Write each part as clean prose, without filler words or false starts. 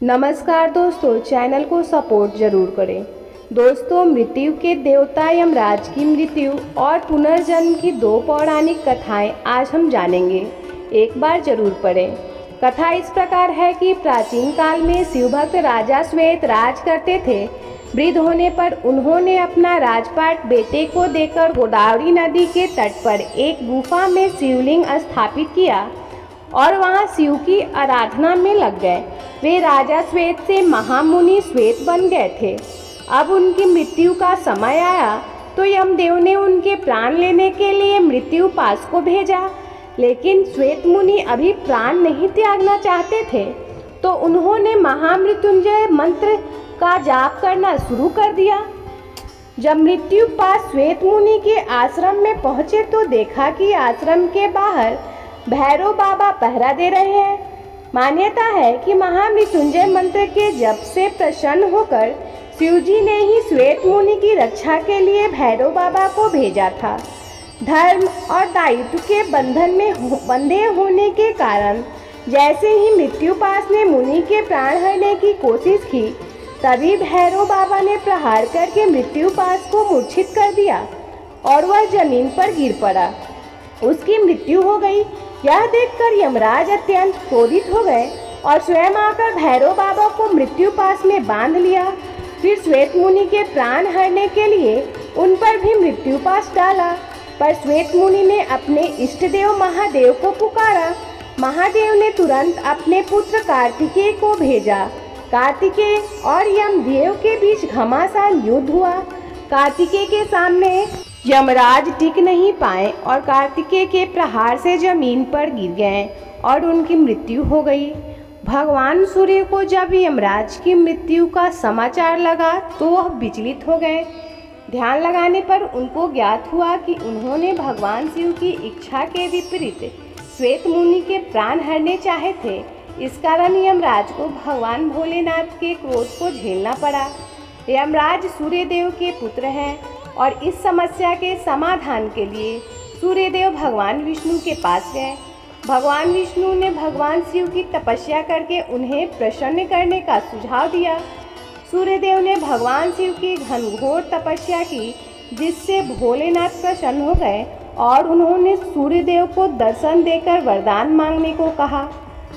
नमस्कार दोस्तों, चैनल को सपोर्ट जरूर करें। दोस्तों, मृत्यु के देवता यमराज की मृत्यु और पुनर्जन्म की दो पौराणिक कथाएं आज हम जानेंगे। एक बार जरूर पढ़ें। कथा इस प्रकार है कि प्राचीन काल में शिवभक्त राजा श्वेत राज करते थे। वृद्ध होने पर उन्होंने अपना राजपाट बेटे को देकर गोदावरी नदी के तट पर एक गुफा में शिवलिंग स्थापित किया और वहां शिव की आराधना में लग गए। वे राजा श्वेत से महामुनि श्वेत बन गए थे। अब उनकी मृत्यु का समय आया तो यमदेव ने उनके प्राण लेने के लिए मृत्यु पास को भेजा, लेकिन श्वेत मुनि अभी प्राण नहीं त्यागना चाहते थे, तो उन्होंने महामृत्युंजय मंत्र का जाप करना शुरू कर दिया। जब मृत्यु पास श्वेत मुनि के आश्रम में पहुंचे तो देखा कि आश्रम के बाहर भैरव बाबा पहरा दे रहे हैं। मान्यता है कि महामृत्युंजय मंत्र के जप से प्रसन्न होकर शिवजी ने ही श्वेत मुनि की रक्षा के लिए भैरव बाबा को भेजा था। धर्म और दायित्व के बंधन में बंधे होने के कारण जैसे ही मृत्युपास ने मुनि के प्राण हरने की कोशिश की, तभी भैरव बाबा ने प्रहार करके मृत्युपास को मूर्छित कर दिया और वह जमीन पर गिर पड़ा। उसकी मृत्यु हो गई। यह देखकर यमराज अत्यंत क्रोधित हो गए और स्वयं आकर भैरव बाबा को मृत्यु पास में बांध लिया। फिर श्वेत मुनि के प्राण हरने के लिए उन पर भी मृत्यु पास डाला, पर श्वेत मुनि ने अपने इष्ट देव महादेव को पुकारा। महादेव ने तुरंत अपने पुत्र कार्तिकेय को भेजा। कार्तिकेय और यमदेव के बीच घमासान युद्ध हुआ। कार्तिकेय के सामने यमराज टिक नहीं पाए और कार्तिकेय के प्रहार से जमीन पर गिर गए और उनकी मृत्यु हो गई। भगवान सूर्य को जब यमराज की मृत्यु का समाचार लगा तो वह विचलित हो गए। ध्यान लगाने पर उनको ज्ञात हुआ कि उन्होंने भगवान शिव की इच्छा के विपरीत श्वेत मुनि के प्राण हरने चाहे थे। इस कारण यमराज को भगवान भोलेनाथ के क्रोध को झेलना पड़ा। यमराज सूर्यदेव के पुत्र हैं और इस समस्या के समाधान के लिए सूर्यदेव भगवान विष्णु के पास गए। भगवान विष्णु ने भगवान शिव की तपस्या करके उन्हें प्रसन्न करने का सुझाव दिया। सूर्यदेव ने भगवान शिव की घनघोर तपस्या की, जिससे भोलेनाथ प्रसन्न हो गए और उन्होंने सूर्यदेव को दर्शन देकर वरदान मांगने को कहा।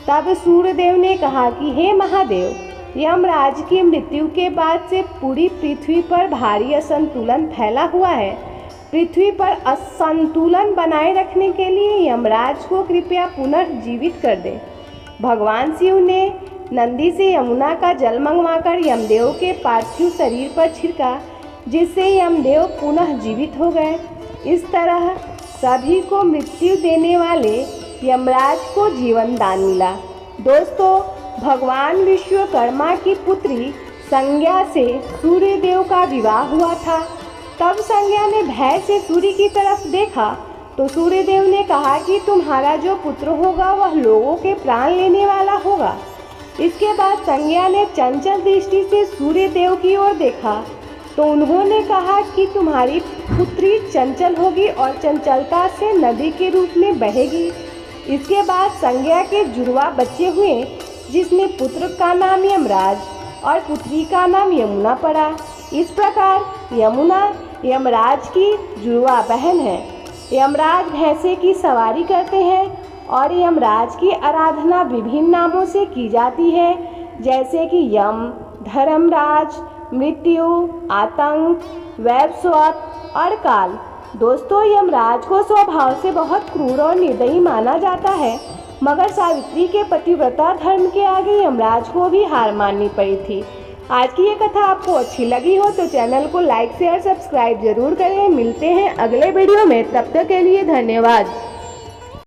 तब सूर्यदेव ने कहा कि हे महादेव, यमराज की मृत्यु के बाद से पूरी पृथ्वी पर भारी असंतुलन फैला हुआ है। पृथ्वी पर असंतुलन बनाए रखने के लिए यमराज को कृपया पुनर्जीवित कर दे। भगवान शिव ने नंदी से यमुना का जल मंगवाकर यमदेव के पार्थिव शरीर पर छिड़का, जिससे यमदेव पुनः जीवित हो गए। इस तरह सभी को मृत्यु देने वाले यमराज को जीवन दान मिला। दोस्तों, भगवान विश्वकर्मा की पुत्री संज्ञा से सूर्यदेव का विवाह हुआ था। तब संज्ञा ने भय से सूर्य की तरफ देखा तो सूर्यदेव ने कहा कि तुम्हारा जो पुत्र होगा वह लोगों के प्राण लेने वाला होगा। इसके बाद संज्ञा ने चंचल दृष्टि से सूर्यदेव की ओर देखा तो उन्होंने कहा कि तुम्हारी पुत्री चंचल होगी और चंचलता से नदी के रूप में बहेगी। इसके बाद संज्ञा के जुड़वा बच्चे हुए, जिसमें पुत्र का नाम यमराज और पुत्री का नाम यमुना पड़ा। इस प्रकार यमुना यमराज की जुड़वा बहन है। यमराज भैंसे की सवारी करते हैं और यमराज की आराधना विभिन्न नामों से की जाती है, जैसे कि यम, धर्मराज, मृत्यु, आतंक, वैवस्वत और काल। दोस्तों, यमराज को स्वभाव से बहुत क्रूर और निर्दयी माना जाता है, मगर सावित्री के पतिव्रता धर्म के आगे यमराज को भी हार माननी पड़ी थी। आज की ये कथा आपको अच्छी लगी हो तो चैनल को लाइक शेयर सब्सक्राइब जरूर करें। मिलते हैं अगले वीडियो में, तब तक के लिए धन्यवाद।